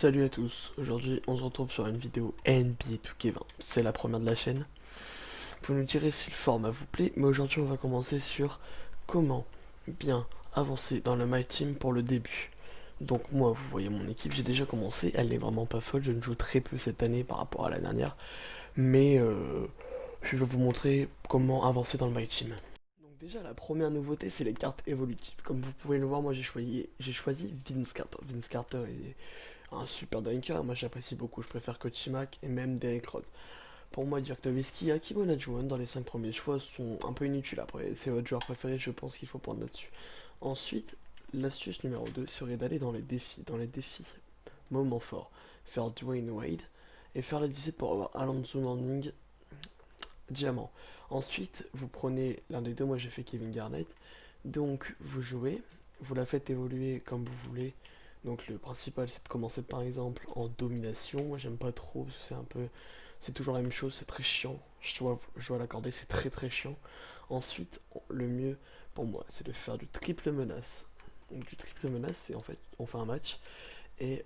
Salut à tous, aujourd'hui on se retrouve sur une vidéo NBA 2K20, c'est la première de la chaîne. Vous nous direz si le format vous plaît, mais aujourd'hui on va commencer sur comment bien avancer dans le My Team pour le début. Donc moi, vous voyez mon équipe, j'ai déjà commencé, elle n'est vraiment pas folle, je ne joue très peu cette année par rapport à la dernière, mais je vais vous montrer comment avancer dans le My Team. Donc déjà la première nouveauté c'est les cartes évolutives. Comme vous pouvez le voir, moi j'ai choisi Vince Carter. Vince Carter est un super dunker, moi j'apprécie beaucoup, je préfère Coach Mac et même Derrick Rose. Pour moi, Dirk Nowitzki et Hakim Olajuwon dans les 5 premiers choix sont un peu inutiles. Après, c'est votre joueur préféré, je pense qu'il faut prendre là-dessus. Ensuite, l'astuce numéro 2 serait d'aller dans les défis. Dans les défis, moment fort, faire Dwayne Wade et faire les 17 pour avoir Alonso Mourning diamant. Ensuite, vous prenez l'un des deux, moi j'ai fait Kevin Garnett. Donc, vous jouez, vous la faites évoluer comme vous voulez. Donc, le principal, c'est de commencer par exemple en domination. Moi, j'aime pas trop, parce que c'est un peu. C'est toujours la même chose, c'est très chiant. Je dois l'accorder, c'est très très chiant. Ensuite, le mieux pour moi, c'est de faire du triple menace. Donc, du triple menace, c'est en fait, on fait un match. Et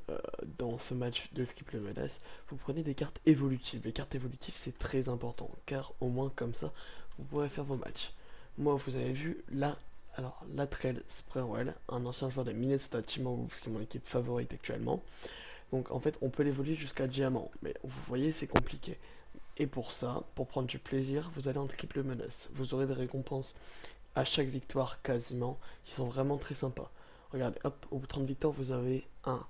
dans ce match de triple menace, vous prenez des cartes évolutives. Les cartes évolutives, c'est très important, car au moins comme ça, vous pourrez faire vos matchs. Moi, vous avez vu là, alors Latrell Sprewell, un ancien joueur des Minnesota Timberwolves, qui est mon équipe favorite actuellement. Donc en fait, on peut l'évoluer jusqu'à diamant, mais vous voyez, c'est compliqué. Et pour ça, pour prendre du plaisir, vous allez en triple menace. Vous aurez des récompenses à chaque victoire quasiment, qui sont vraiment très sympas. Regardez, hop, au bout de 30 victoires, vous avez un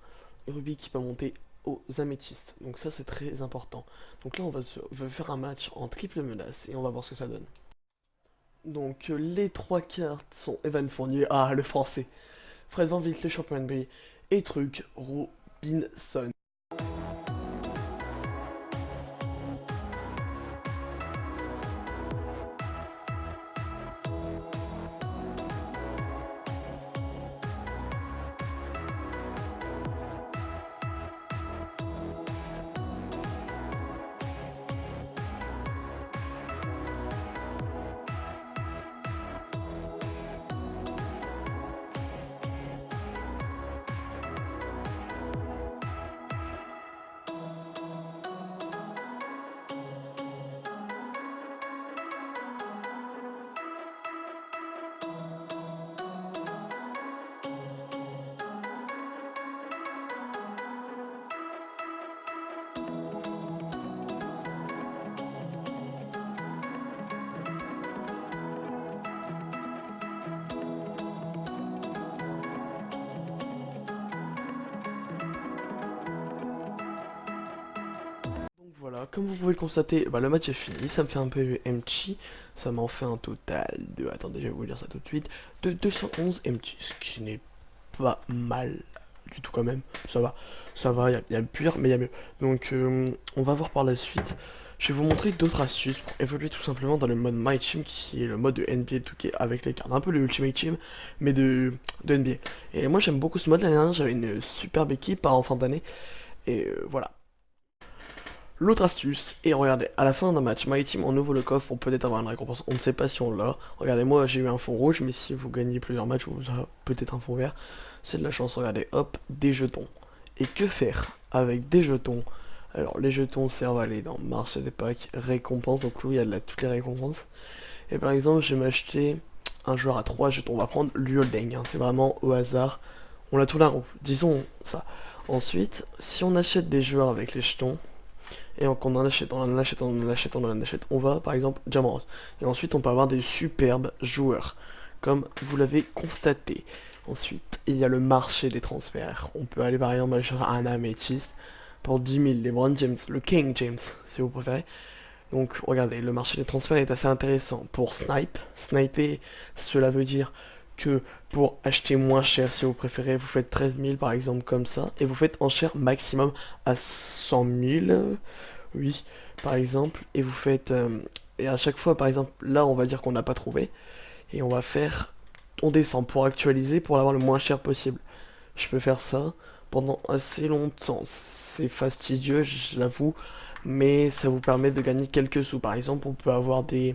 rubis qui peut monter aux améthystes. Donc ça, c'est très important. Donc là, on va faire un match en triple menace et on va voir ce que ça donne. Donc les trois cartes sont Evan Fournier, ah le français, Fred VanVleet, le champion NBA, et Truc Robinson. Donc voilà, comme vous pouvez le constater, bah, le match est fini, ça me fait un peu empty, ça m'en fait un total de, attendez, je vais vous dire ça tout de suite, de 211 empty, ce qui n'est pas mal du tout quand même, ça va, y a pire, mais il y a mieux. Donc on va voir par la suite, je vais vous montrer d'autres astuces pour évoluer tout simplement dans le mode My Team, qui est le mode de NBA 2K avec les cartes, un peu le Ultimate Team, mais de NBA. Et moi j'aime beaucoup ce mode, l'année dernière j'avais une superbe équipe en fin d'année, et voilà. L'autre astuce, et regardez, à la fin d'un match My Team, on ouvre le coffre, on peut peut-être avoir une récompense, on ne sait pas si on l'a. Regardez, moi j'ai eu un fond rouge, mais si vous gagnez plusieurs matchs, vous aurez peut-être un fond vert. C'est de la chance, regardez, hop, des jetons. Et que faire avec des jetons? Alors, les jetons servent à aller dans marché des packs, récompenses, donc là, il y a toutes les récompenses. Et par exemple, je vais m'acheter un joueur à 3 jetons, on va prendre Luoldeng, hein, c'est vraiment au hasard. On l'a tout la roue, disons ça. Ensuite, si on achète des joueurs avec les jetons, et qu'on en achète, on en achète, on en achète, on en achète, on va par exemple Diamant Rose. Et ensuite on peut avoir des superbes joueurs, comme vous l'avez constaté. Ensuite, il y a le marché des transferts. On peut aller par exemple acheter un améthyste pour 10 000, LeBron James, le King James, si vous préférez. Donc regardez, le marché des transferts est assez intéressant pour sniper, cela veut dire que pour acheter moins cher, si vous préférez, vous faites 13 000 par exemple comme ça, et vous faites enchère maximum à 100 000, oui, par exemple, et vous faites, et à chaque fois, par exemple, là on va dire qu'on n'a pas trouvé, et on va faire, on descend pour actualiser, pour l'avoir le moins cher possible. Je peux faire ça pendant assez longtemps. C'est fastidieux, je l'avoue, mais ça vous permet de gagner quelques sous. Par exemple, on peut avoir des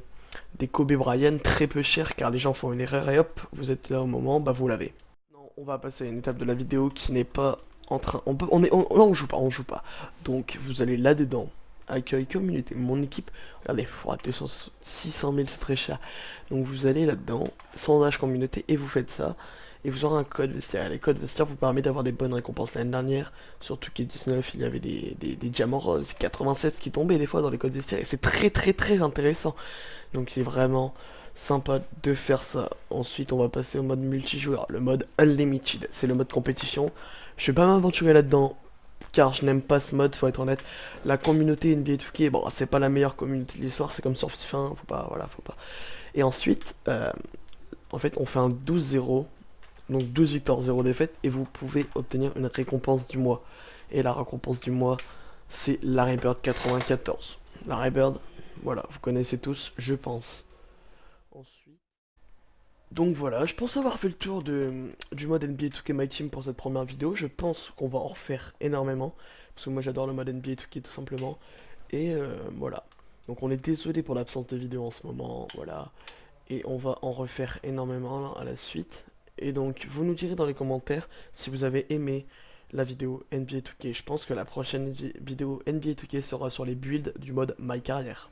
Kobe Bryant très peu chers car les gens font une erreur et hop, vous êtes là au moment, bah vous l'avez. Non, on va passer à une étape de la vidéo qui n'est pas en train, là on joue pas. Donc vous allez là-dedans, accueil, communauté, mon équipe, regardez, 200, 600 000 c'est très cher. Donc vous allez là-dedans, sondage communauté, et vous faites ça. Et vous aurez un code vestiaire. Les codes vestiaires vous permettent d'avoir des bonnes récompenses. L'année dernière, surtout qui est 19, il y avait des diamants roses, 96 qui tombaient des fois dans les codes vestiaires. Et c'est très intéressant. Donc c'est vraiment sympa de faire ça. Ensuite, on va passer au mode multijoueur, le mode Unlimited. C'est le mode compétition. Je vais pas m'aventurer là-dedans car je n'aime pas ce mode, faut être honnête. La communauté NBA 2K, bon, c'est pas la meilleure communauté de l'histoire, c'est comme sur FIFA, hein, faut pas, voilà, faut pas. Et ensuite, en fait, on fait un 12-0, donc 12 victoires, 0 défaites, et vous pouvez obtenir une récompense du mois. Et la récompense du mois, c'est Larry Bird 94. Larry Bird, voilà, vous connaissez tous, je pense. Ensuite. Donc voilà, je pense avoir fait le tour du mode NBA 2K My Team pour cette première vidéo. Je pense qu'on va en refaire énormément. Parce que moi j'adore le mode NBA 2K tout simplement. Et voilà. Donc on est désolé pour l'absence de vidéo en ce moment. Voilà. Et on va en refaire énormément à la suite. Et donc vous nous direz dans les commentaires si vous avez aimé la vidéo NBA 2K. Je pense que la prochaine vidéo NBA 2K sera sur les builds du mode My Carrière.